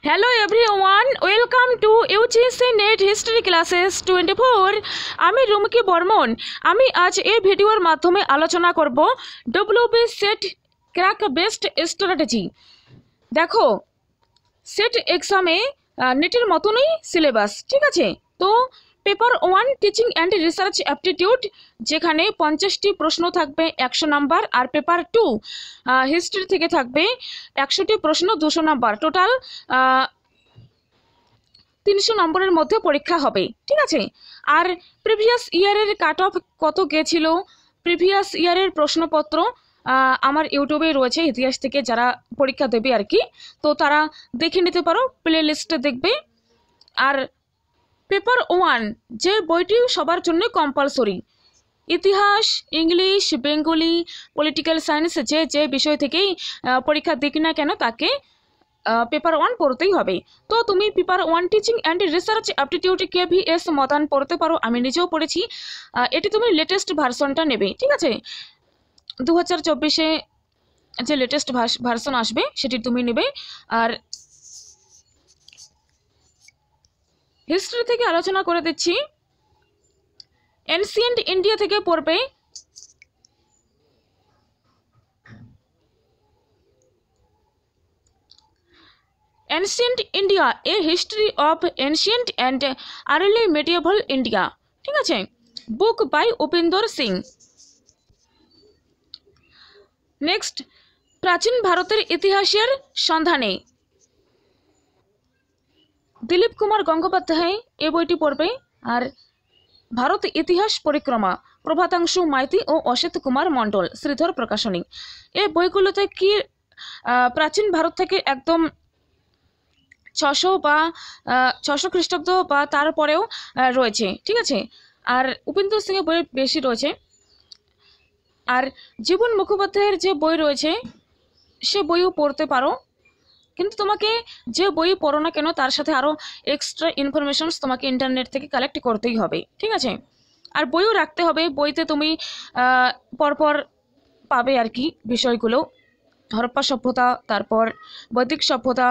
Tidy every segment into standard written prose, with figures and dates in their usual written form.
Hello everyone, welcome to UGC net history classes 24। আমি রুমকি বর্মন। আমি আজ এই ভিডিওর মাধ্যমে আলোচনা করব WB set crack best strategy. দেখো, সেট এক্সামে নেটের মতনই সিলেবাস, ঠিক আছে? তো paper 1 teaching and research aptitude, যেখানে 50টি প্রশ্ন থাকবে 100 নাম্বার, আর পেপার 2 হিস্ট্রি থেকে থাকবে 100টি প্রশ্ন 200 নাম্বার। টোটাল 300 নম্বরের মধ্যে পরীক্ষা হবে, ঠিক আছে? আর প্রিভিয়াস ইয়ারের কাট অফ কত গেছিল, প্রিভিয়াস ইয়ারের প্রশ্নপত্র আমার ইউটিউবে রয়েছে, ইতিহাস থেকে যারা পরীক্ষা দেবে আর কি, তো তারা দেখে নিতে পারো, প্লে লিস্টে দেখবে। আর পেপার 1 যে বইটি সবার জন্য কম্পালসরি, ইতিহাস, ইংলিশ, বেঙ্গলি, পলিটিক্যাল সায়েন্স, যে বিষয় থেকেই পরীক্ষা দিক না কেন তাকে পেপার 1 পড়তেই হবে। তো তুমি paper 1 teaching and research aptitude KVS মতান পড়তে পারো, আমি নিজেও পড়েছি। এটি তুমি লেটেস্ট ভার্সনটা নেবে, ঠিক আছে? 2024-এ যে লেটেস্ট ভার্সন আসবে সেটি তুমি নেবে। আর হিস্ট্রি থেকে আলোচনা করে দিচ্ছি। এনসিয়েন্ট ইন্ডিয়া থেকে পড়বে ancient India, a history of ancient and early medieval India, ঠিক আছে? Book by Upinder Singh. Next, প্রাচীন ভারতের ইতিহাসের সন্ধানে, দিলীপ কুমার গঙ্গোপাধ্যায় এই বইটি পড়বে। আর ভারত ইতিহাস পরিক্রমা, প্রভাতাংশু মাইতি ও অসিত কুমার মণ্ডল, শ্রীধর প্রকাশনী। এই বইগুলোতে কি প্রাচীন ভারত থেকে একদম 600 বা 600 খ্রিস্টাব্দ বা তারপরেও রয়েছে, ঠিক আছে? আর উপেন্দ্র সিংয়ের বই বেশি রয়েছে। আর জীবন মুখোপাধ্যায়ের যে বই রয়েছে সে বইও পড়তে পারো, কিন্তু তোমাকে যে বই পড়ো না কেন তার সাথে আরও এক্সট্রা ইনফরমেশনস তোমাকে ইন্টারনেট থেকে কালেক্ট করতেই হবে, ঠিক আছে? আর বইও রাখতে হবে, বইতে তুমি পরপর পাবে আর কি বিষয়গুলো, হরপ্পা সভ্যতা, তারপর বৈদিক সভ্যতা,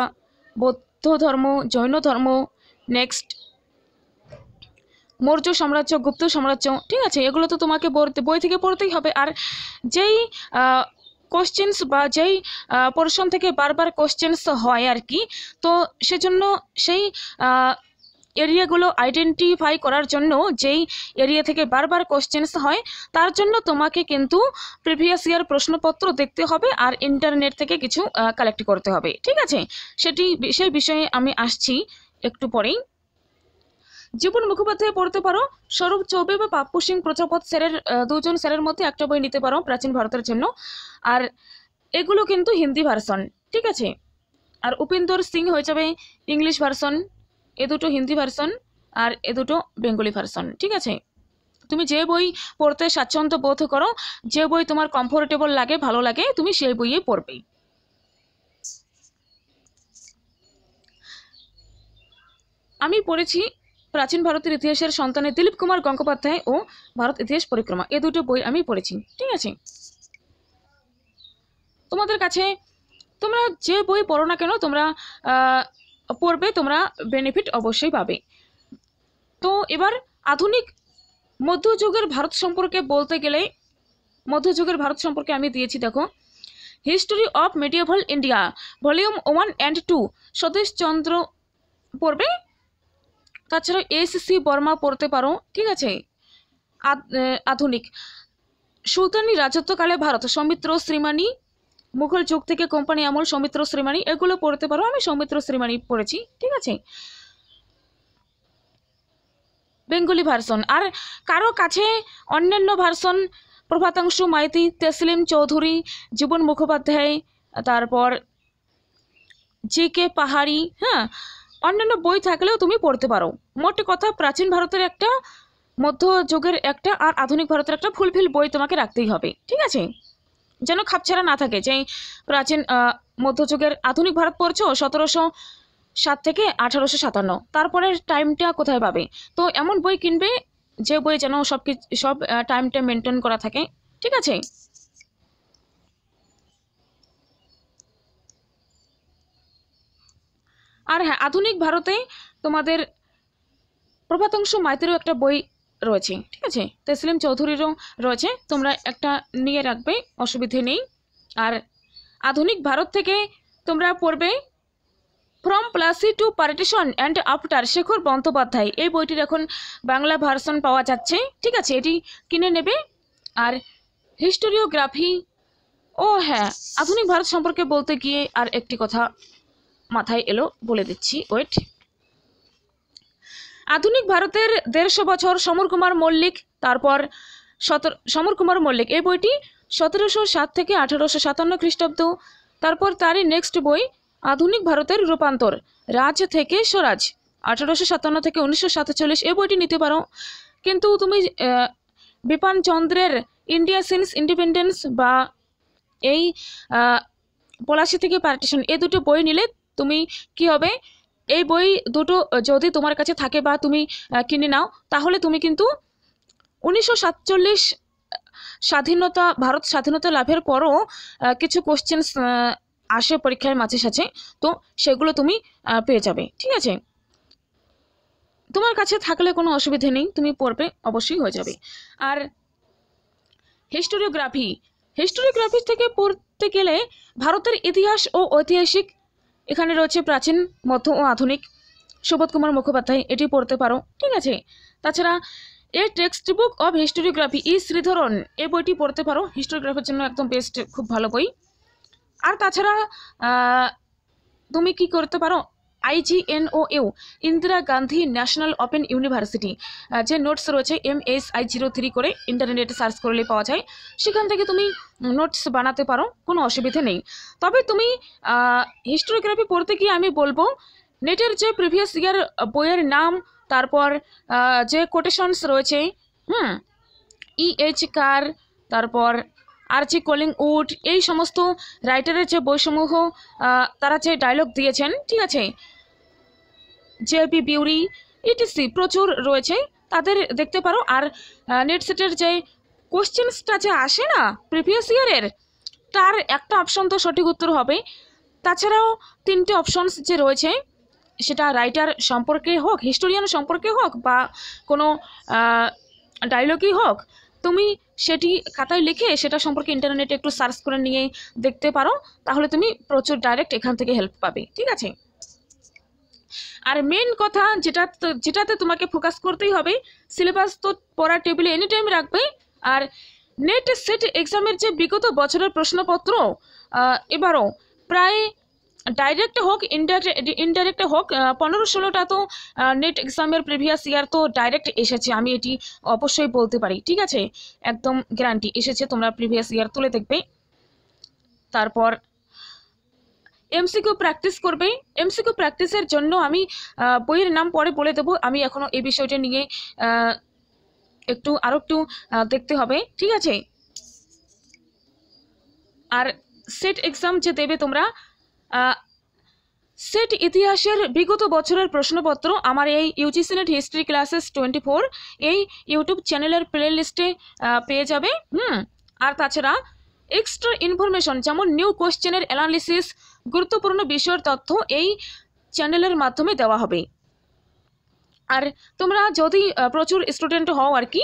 বৌদ্ধ ধর্ম, জৈন ধর্ম, নেক্সট মৌর্য সাম্রাজ্য, গুপ্ত সাম্রাজ্য, ঠিক আছে? এগুলো তো তোমাকে বই থেকে পড়তেই হবে। আর যেই কোশ্চেন্স বা যেই পোর্শন থেকে বারবার কোশ্চেন্স হয় আর কি, তো সেজন্য সেই এরিয়াগুলো আইডেন্টিফাই করার জন্য যেই এরিয়া থেকে বারবার কোশ্চেন্স হয় তার জন্য তোমাকে কিন্তু প্রিভিয়াস ইয়ার প্রশ্নপত্র দেখতে হবে আর ইন্টারনেট থেকে কিছু কালেক্ট করতে হবে, ঠিক আছে? সেই বিষয়ে আমি আসছি একটু পরেই। জীবন মুখোপাধ্যায় পড়তে পারো, স্বরূপ চৌবে বা পাপ্পু সিং প্রজাপত স্যারের, দুজন স্যারের মধ্যে একটা বই নিতে পারো প্রাচীন ভারতের জন্য। আর এগুলো কিন্তু হিন্দি ভার্সন, ঠিক আছে? আর উপেন্দর সিং হয়ে যাবে ইংলিশ ভার্সন, এ দুটো হিন্দি ভার্সন, আর এ দুটো বেঙ্গলি ভার্সন, ঠিক আছে? তুমি যে বই পড়তে স্বাচ্ছন্দ্য বোধ করো, যে বই তোমার কমফোর্টেবল লাগে, ভালো লাগে, তুমি সেই বইয়ে পড়বে। আমি পড়েছি প্রাচীন ভারতের ইতিহাসের সন্তানে দিলীপ কুমার গঙ্গোপাধ্যায় ও ভারত ইতিহাস পরিক্রমা, এ দুটো বই আমি পড়েছি, ঠিক আছে? তোমাদের কাছে তোমরা যে বই পড়ো না কেন তোমরা পড়বে, তোমরা বেনিফিট অবশ্যই পাবে। তো এবার আধুনিক মধ্যযুগের ভারত সম্পর্কে বলতে গেলে, মধ্যযুগের ভারত সম্পর্কে আমি দিয়েছি, দেখো, history of medieval India volume 1 and 2, Satish Chandra পড়বে। তাছাড়া SC বর্মা পড়তে পারো, ঠিক আছে? আধুনিক সুলতানি রাজত্বকালে ভারত, সৌমিত্র শ্রীমানি, মুঘল যুগ থেকে কোম্পানি আমল, সৌমিত্র শ্রীমানি, এগুলো পড়তে পারো। আমি সৌমিত্র শ্রীমানি পড়েছি, ঠিক আছে? Bengali version. আর কারো কাছে অন্যান্য ভার্সন, প্রভাতাংশু মাইতি, তেসলিম চৌধুরী, জীবন মুখোপাধ্যায়, তারপর JK পাহাড়ি, হ্যাঁ, অন্যান্য বই থাকলেও তুমি পড়তে পারো। মোট কথা, প্রাচীন ভারতের একটা, মধ্যযুগের একটা, আর আধুনিক ভারতের একটা ফুলফিল বই তোমাকে রাখতেই হবে, ঠিক আছে? যেন খাপছাড়া না থাকে যে প্রাচীন মধ্যযুগের আধুনিক ভারত পড়ছো 1707 থেকে 1857, তারপরে টাইমটা কোথায় পাবে? তো এমন বই কিনবে যে বই যেন সব টাইমটা মেনটেন করা থাকে, ঠিক আছে? আর হ্যাঁ, আধুনিক ভারতে তোমাদের প্রভাতাংশু মাইতিরও একটা বই রয়েছে, ঠিক আছে, তসলিম চৌধুরীরও রয়েছে, তোমরা একটা নিয়ে রাখবে, অসুবিধে নেই। আর আধুনিক ভারত থেকে তোমরা পড়বে from Plassey to partition and after, Shekhar Bandyopadhyay. এই বইটির এখন বাংলা ভার্সন পাওয়া যাচ্ছে, ঠিক আছে, এটি কিনে নেবে। আর হিস্টোরিওগ্রাফি, ও হ্যাঁ, আধুনিক ভারত সম্পর্কে বলতে গিয়ে আর একটি কথা মাথায় এলো, বলে দিচ্ছি, ওয়েট। আধুনিক ভারতের 150 বছর, সমর কুমার মল্লিক। তারপর সমর কুমার মল্লিক, এই বইটি 1707 থেকে 1857 খ্রিস্টাব্দ। তারপর তারই নেক্সট বই আধুনিক ভারতের রূপান্তর, রাজ থেকে স্বরাজ, 1857 থেকে 1947, এই বইটি নিতে পারো। কিন্তু তুমি বিপান চন্দ্রের ইন্ডিয়া সিন্স ইন্ডিপেন্ডেন্স বা এই পলাশি থেকে পার্টিশন, এই দুটো বই নিলে তুমি কি হবে, এই বই দুটো যদি তোমার কাছে থাকে বা তুমি কিনে নাও, তাহলে তুমি কিন্তু 1947 স্বাধীনতা, ভারত স্বাধীনতা লাভের পরও কিছু কোশ্চেন্স আসে পরীক্ষায় মাঝে সাঝে, তো সেগুলো তুমি পেয়ে যাবে, ঠিক আছে। তোমার কাছে থাকলে কোনো অসুবিধে নেই, তুমি পড়বে, অবশ্যই হয়ে যাবে। আর হিস্টোরিওগ্রাফি থেকে পড়তে গেলে ভারতের ইতিহাস ও ঐতিহাসিক, এখানে রয়েছে প্রাচীন, মধ্য ও আধুনিক, সুবোধ কুমার মুখোপাধ্যায়, এটি পড়তে পারো, ঠিক আছে। তাছাড়া এ টেক্সট বুক অফ হিস্টোরিওগ্রাফি ই শ্রীধরন, এই বইটি পড়তে পারো, হিস্টোরিওগ্রাফির জন্য একদম বেস্ট, খুব ভালো বই। আর তাছাড়া তুমি কি করতে পারো, IGNOU, Indira Gandhi national open university, যে নোটস রয়েছে MSI03 করে ইন্টারনেটে সার্চ করলে পাওয়া যায়, সেখান থেকে তুমি নোটস বানাতে পারো, কোনো অসুবিধে নেই। তবে তুমি হিস্টোরিওগ্রাফি পড়তে গিয়ে আমি বলবো, নেটের যে প্রিভিয়াস ইয়ার বইয়ের নাম, তারপর যে কোটেশনস রয়েছে, EH কার, তারপর আরজি কলিংউড, এই সমস্ত রাইটারের যে বইসমূহ তারা যে ডায়লগ দিয়েছেন, ঠিক আছে, JB বিউরি, ETC প্রচুর রয়েছে, তাদের দেখতে পারো। আর নেট সেটের যে কোশ্চেন্সটা যে আসে না প্রিভিয়াস ইয়ারের, তার একটা অপশন তো সঠিক উত্তর হবে, তাছাড়াও 3টে অপশনস যে রয়েছে, সেটা রাইটার সম্পর্কে হোক, হিস্টোরিয়ান সম্পর্কে হোক, বা কোনো ডায়লগই হোক, তুমি সেটি খাতায় লিখে সেটা সম্পর্কে ইন্টারনেটে একটু সার্চ করে নিয়ে দেখতে পারো, তাহলে তুমি প্রচুর ডাইরেক্ট এখান থেকে হেল্প পাবে, ঠিক আছে। আর মেন কথা যেটাতে তোমাকে ফোকাস করতেই হবে, সিলেবাস তো পড়ার টেবিলে এনি টাইম রাখবে। আর নেট সেট এক্সামের যে বিগত বছরের প্রশ্নপত্র, এবারও প্রায় ডাইরেক্ট হোক ইনডাইরেক্ট হোক 15-16টা তো নেট এক্সামের প্রিভিয়াস ইয়ার তো ডাইরেক্ট এসেছে, আমি এটি অবশ্যই বলতে পারি, ঠিক আছে, একদম গ্যারান্টি এসেছে, তোমরা প্রিভিয়াস ইয়ার তুলে দেখবে। তারপর MCQ প্র্যাকটিস করবে, MCQ প্র্যাকটিসের জন্য আমি বইয়ের নাম পরে বলে দেবো, আমি এখনও এই বিষয়টা নিয়ে আরও একটু দেখতে হবে, ঠিক আছে। আর সেট এক্সাম যে দেবে তোমরা, সেট ইতিহাসের বিগত বছরের প্রশ্নপত্র আমার এই UGC নেট হিস্ট্রি ক্লাসেস 24 এই ইউটিউব চ্যানেলের প্লে লিস্টে পেয়ে যাবে। আর তাছাড়া এক্সট্রা ইনফরমেশন, যেমন নিউ কোশ্চেনের অ্যানালিসিস, গুরুত্বপূর্ণ বিষয়ের তথ্য এই চ্যানেলের মাধ্যমে দেওয়া হবে। আর তোমরা যদি প্রচুর স্টুডেন্ট হও আর কি,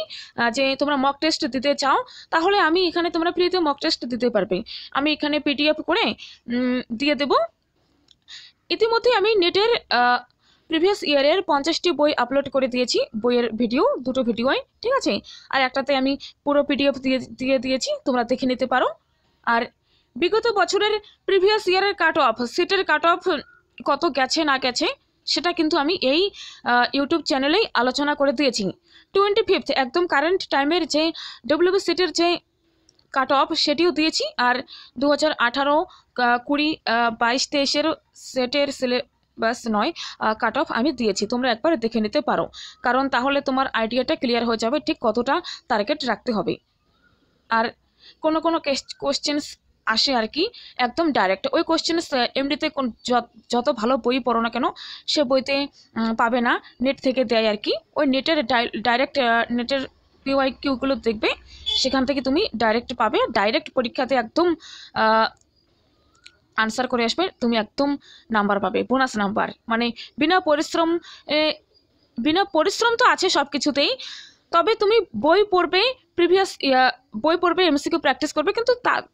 যে তোমরা মক টেস্ট দিতে চাও, তাহলে আমি এখানে তোমরা ফ্রিতে মক টেস্ট দিতে পারবে, আমি এখানে PDF করে দিয়ে দেব। ইতিমধ্যে আমি নেটের প্রিভিয়াস ইয়ারের 50টি বই আপলোড করে দিয়েছি, বইয়ের ভিডিও, 2টো ভিডিওয়, ঠিক আছে, আর একটাতে আমি পুরো PDF দিয়ে দিয়েছি, তোমরা দেখে নিতে পারো। আর বিগত বছরের প্রিভিয়াস ইয়ারের কাট অফ, সিটের কাট অফ কত গেছে না গেছে, সেটা কিন্তু আমি এই ইউটিউব চ্যানেলেই আলোচনা করে দিয়েছি। 25 একদম কারেন্ট টাইমের যে WBCS সিটের যে কাট অফ সেটিও দিয়েছি, আর 2018, 20, 22, 23-এর সেটের সিলেবাস নয় কাট অফ আমি দিয়েছি, তোমরা একবার দেখে নিতে পারো, কারণ তাহলে তোমার আইডিয়াটা ক্লিয়ার হয়ে যাবে ঠিক কতটা টার্গেট রাখতে হবে। আর কোনো কোশ্চেন্স আসে আর কি একদম ডাইরেক্ট, ওই কোশ্চেন্স এমনিতে যত ভালো বই পড়ো না কেন সে বইতে পাবে না, নেট থেকে দেয় আর কি, ওই নেটের ডাইরেক্ট নেটের PYQগুলো দেখবে, সেখান থেকে তুমি ডাইরেক্ট পাবে, ডাইরেক্ট পরীক্ষাতে একদম আনসার করে আসবে, তুমি একদম নাম্বার পাবে, বোনাস নাম্বার। মানে বিনা পরিশ্রম তো আছে সব কিছুতেই, তবে তুমি বই পড়বে, বই পড়বে, এমসিকিউ প্র্যাকটিস করবে, কিন্তু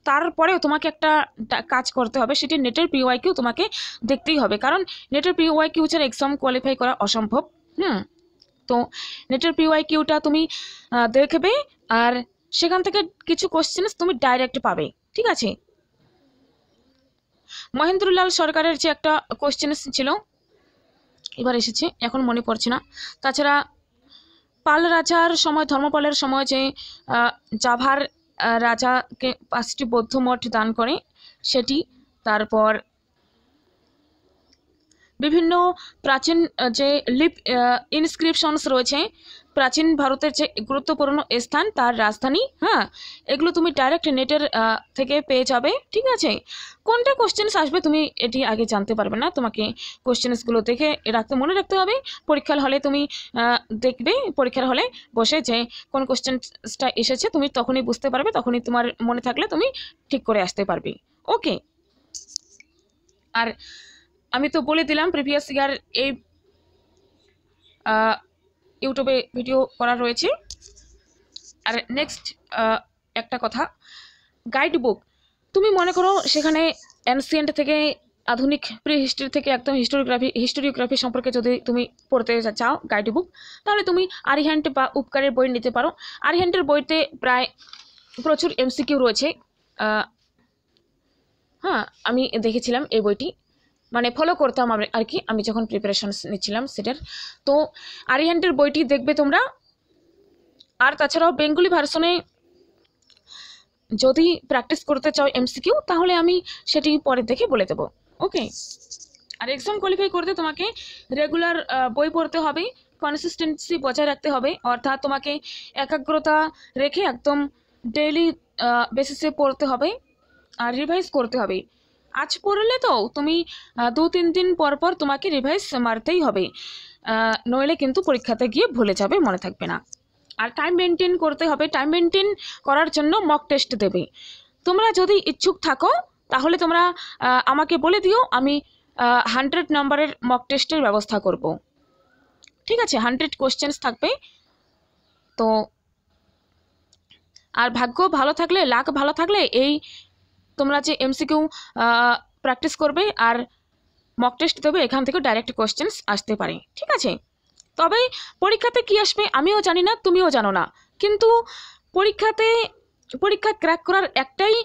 তারপরেও তোমাকে একটা কাজ করতে হবে, সেটি নেটের পিওয়াইকিউ তোমাকে দেখতেই হবে, কারণ নেটের পিওয়াইকিউ ছাড়া এক্সাম কোয়ালিফাই করা অসম্ভব। তো নেটের পিওয়াইকিউটা তুমি দেখবে, আর সেখান থেকে কিছু কোশ্চেন তুমি ডাইরেক্ট পাবে, ঠিক আছে। মহেন্দ্রলাল সরকারের যে একটা কোশ্চেন ছিল এবার এসেছে, এখন মনে পড়ছে না। তাছাড়া পাল রাজার সময়, ধর্মপালের সময় যে জাভার রাজাকে 5টি বৌদ্ধ মঠ দান করে সেটি, তারপর বিভিন্ন প্রাচীন যে ইনস্ক্রিপশনস রয়েছে, প্রাচীন ভারতের যে গুরুত্বপূর্ণ স্থান, তার রাজধানী, এগুলো তুমি ডাইরেক্ট নেটের থেকে পেয়ে যাবে, ঠিক আছে। কোনটা কোশ্চেন্স আসবে তুমি এটি আগে জানতে পারবে না, তোমাকে কোশ্চেন্সগুলো দেখে মনে রাখতে হবে। পরীক্ষার হলে তুমি দেখবে, পরীক্ষার হলে বসে যে কোন কোশ্চেন্সটা এসেছে তুমি তখনই বুঝতে পারবে, তখনই তোমার মনে থাকলে তুমি ঠিক করে আসতে পারবে, ওকে। আর আমি তো বলে দিলাম প্রিভিয়াস ইয়ার এই ইউটিউবে ভিডিও করা রয়েছে। আর নেক্সট একটা কথা, গাইড বুক, তুমি মনে করো সেখানে অ্যানসিয়েন্ট থেকে আধুনিক প্রি হিস্ট্রি থেকে একদম হিস্টোরিওগ্রাফি সম্পর্কে যদি তুমি পড়তে চাও গাইড বুক, তাহলে তুমি আরিহ্যান্ট বা উপকারের বই নিতে পারো। আরিহ্যান্টের বইতে প্রায় প্রচুর এমসিকিউ রয়েছে, আমি দেখেছিলাম এই বইটি, মানে ফলো করতাম আর কি আমি যখন প্রিপারেশন নিচ্ছিলাম সেটার। তো আরিহ্যান্টের বইটি দেখবে তোমরা। আর তাছাড়াও বেঙ্গলি ভার্সনে যদি প্র্যাকটিস করতে চাও এমসিকিউ, তাহলে আমি সেটি পরে দেখে বলে দেবো, ওকে। আর এক্সাম কোয়ালিফাই করতে তোমাকে রেগুলার বই পড়তে হবে, কনসিস্টেন্সি বজায় রাখতে হবে, অর্থাৎ তোমাকে একাগ্রতা রেখে একদম ডেইলি বেসিসে পড়তে হবে আর রিভাইজ করতে হবে। আজ পড়লে তো তুমি 2-3 দিন পর পর তোমাকে রিভাইজ মারতেই হবে, নইলে কিন্তু পরীক্ষাতে গিয়ে ভুলে যাবে, মনে থাকবে না। আর টাইম মেনটেন করতে হবে, টাইম মেনটেন করার জন্য মক টেস্ট দেবে। তোমরা যদি ইচ্ছুক থাকো তাহলে তোমরা আমাকে বলে দিও, আমি 100 নম্বরের মক টেস্টের ব্যবস্থা করব, ঠিক আছে। 100 কোশ্চেন্স থাকবে। তো আর ভাগ্য ভালো থাকলে, লাক ভালো থাকলে এই তোমরা যে এমসিকিউ প্র্যাকটিস করবে আর মক টেস্ট দেবে, এখান থেকে ডাইরেক্ট কোশ্চেন্স আসতে পারে, ঠিক আছে। তবে পরীক্ষাতে কি আসবে আমিও জানি না, তুমিও জানো না, কিন্তু পরীক্ষা ক্র্যাক করার একটাই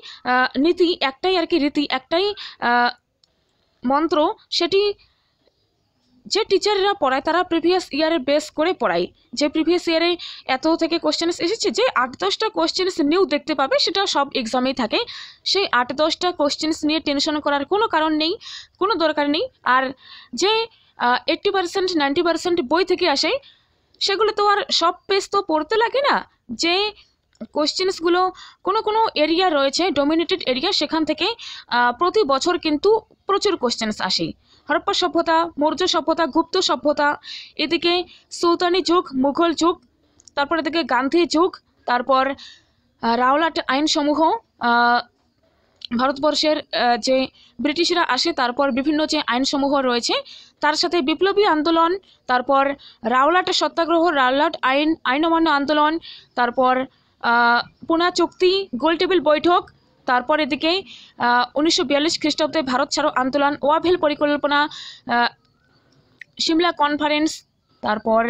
নীতি, একটাই আর কি রীতি, একটাই মন্ত্র, সেটি যে টিচাররা পড়ায় তারা প্রিভিয়াস ইয়ারে বেস করে পড়ায়, যে প্রিভিয়াস ইয়ারে এত থেকে কোশ্চেন্স এসেছে, যে 8-10টা কোশ্চেন্স নিউ দেখতে পাবে সেটা সব এক্সামেই থাকে, সেই 8-10টা কোশ্চেন্স নিয়ে টেনশন করার কোনো কারণ নেই, কোনো দরকার নেই। আর যে 80% 90% বই থেকে আসে, সেগুলো তো আর সব পেজ তো পড়তে লাগে না, যে কোশ্চেন্সগুলো কোনো এরিয়া রয়েছে, ডোমিনেটেড এরিয়া, সেখান থেকে প্রতি বছর কিন্তু প্রচুর কোশ্চেন্স আসে। হরপ্পা সভ্যতা, মৌর্য সভ্যতা, গুপ্ত সভ্যতা, এদিকে সুলতানি যুগ, মুঘল যুগ, তারপর এদিকে গান্ধী যুগ, তারপর রাওলাট আইনসমূহ, ভারতবর্ষের যে ব্রিটিশরা আসে তারপর বিভিন্ন যে আইনসমূহ রয়েছে, তার সাথে বিপ্লবী আন্দোলন, তারপর রাওলাট সত্যাগ্রহ, রাওলাট আইন অমান্য আন্দোলন, তারপর পুনা চুক্তি, গোলটেবিল বৈঠক, তারপর এদিকে 1942 খ্রিস্টাব্দে ভারত ছাড়ো আন্দোলন, ওয়াভেল পরিকল্পনা, সিমলা কনফারেন্স, তারপর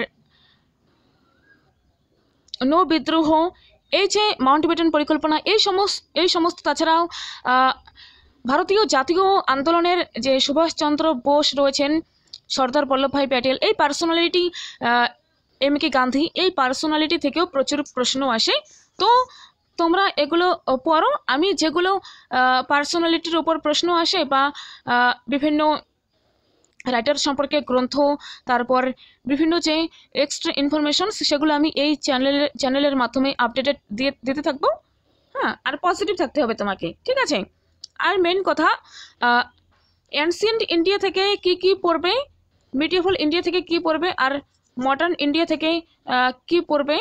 নো বিদ্রোহ, এই যে মাউন্টব্যাটেন পরিকল্পনা, এই সমস্ত তাছাড়াও ভারতীয় জাতীয় আন্দোলনের যে সুভাষচন্দ্র বোস রয়েছেন, সর্দার বল্লভভাই প্যাটেল, এই পার্সোনালিটি, এম.কে. গান্ধী, এই পার্সোনালিটি থেকেও প্রচুর প্রশ্ন আসে। তো তোমরা এগুলো পড়ো, আমি যেগুলো পার্সোনালিটির উপর প্রশ্ন আসে বা বিভিন্ন রাইটার সম্পর্কে গ্রন্থ, তারপর বিভিন্ন যে এক্সট্রা ইনফরমেশন, সেগুলো আমি এই চ্যানেলের মাধ্যমে আপডেটেড দিতে থাকবো, আর পজিটিভ থাকতে হবে তোমাকে, ঠিক আছে। আর মেন কথা, অ্যানসিয়েন্ট ইন্ডিয়া থেকে কি পড়বে, মিডিয়েভাল ইন্ডিয়া থেকে কি পড়বে, আর মডার্ন ইন্ডিয়া থেকে কি পড়বে,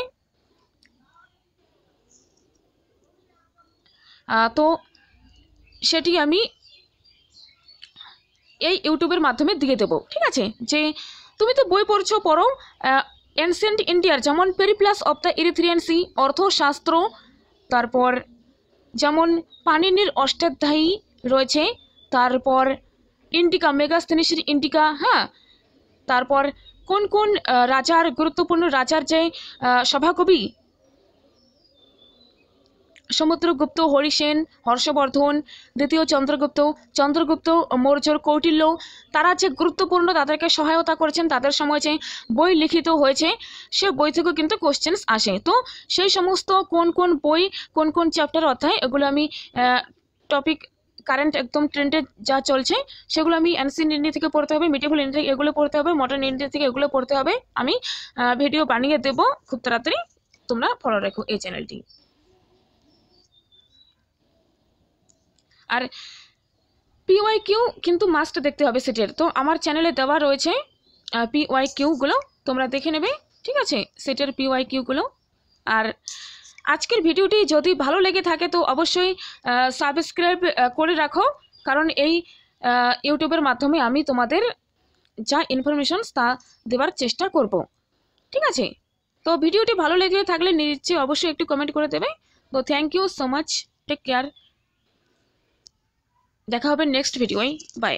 তো সেটি আমি এই ইউটিউবের মাধ্যমে দিয়ে দেবো। ঠিক আছে, যে তুমি তো বই পড়ছো, পড়ো। এনসিয়েন্ট ইন্ডিয়ার যেমন periplus of the Erythraean sea, Arthashastra, তারপর যেমন পাণিনির অষ্টাধ্যায়ী রয়েছে, তারপর ইন্ডিকা, মেগাস্থেনিসের ইন্ডিকা, হ্যাঁ, তারপর কোন কোন রাজার, গুরুত্বপূর্ণ রাজার যে সভাকবি, সমুদ্রগুপ্ত, হরিসেন, হর্ষবর্ধন, দ্বিতীয় চন্দ্রগুপ্ত মৌর্যর, কৌটিল্য, তারা যে গুরুত্বপূর্ণ, তাদেরকে সহায়তা করেছেন, তাদের সময় যে বই লিখিত হয়েছে সে বই থেকেও কিন্তু কোশ্চেন্স আসে। তো সেই সমস্ত কোন কোন বই, কোন কোন চ্যাপ্টার, অধ্যায়, এগুলো আমি টপিক কারেন্ট একদম ট্রেন্ডে যা চলছে সেগুলো আমি অ্যানসিয়েন্ট ইন্ডিয়া থেকে পড়তে হবে, মিডিয়েভাল ইন্ডিয়া থেকে এগুলো পড়তে হবে, মডার্ন ইন্ডিয়া থেকে এগুলো পড়তে হবে। আমি ভিডিও বানিয়ে দেবো খুব তাড়াতাড়ি, তোমরা ফলো রাখো এই চ্যানেলটি। আর PYQ কিন্তু মাস্ট দেখতে হবে সেটের, তো আমার চ্যানেলে দেওয়া রয়েছে PYQগুলো, তোমরা দেখে নেবে। ঠিক আছে, সেটের PYQগুলো। আর আজকের ভিডিওটি যদি ভালো লেগে থাকে তো অবশ্যই সাবস্ক্রাইব করে রাখো, কারণ এই ইউটিউবের মাধ্যমে আমি তোমাদের যা ইনফরমেশন তা দেওয়ার চেষ্টা করব। ঠিক আছে, তো ভিডিওটি ভালো লেগে থাকলে নিচে অবশ্যই একটু কমেন্ট করে দেবে। তো thank you so much, take care, দেখা হবে নেক্সট ভিডিওয়, বাই।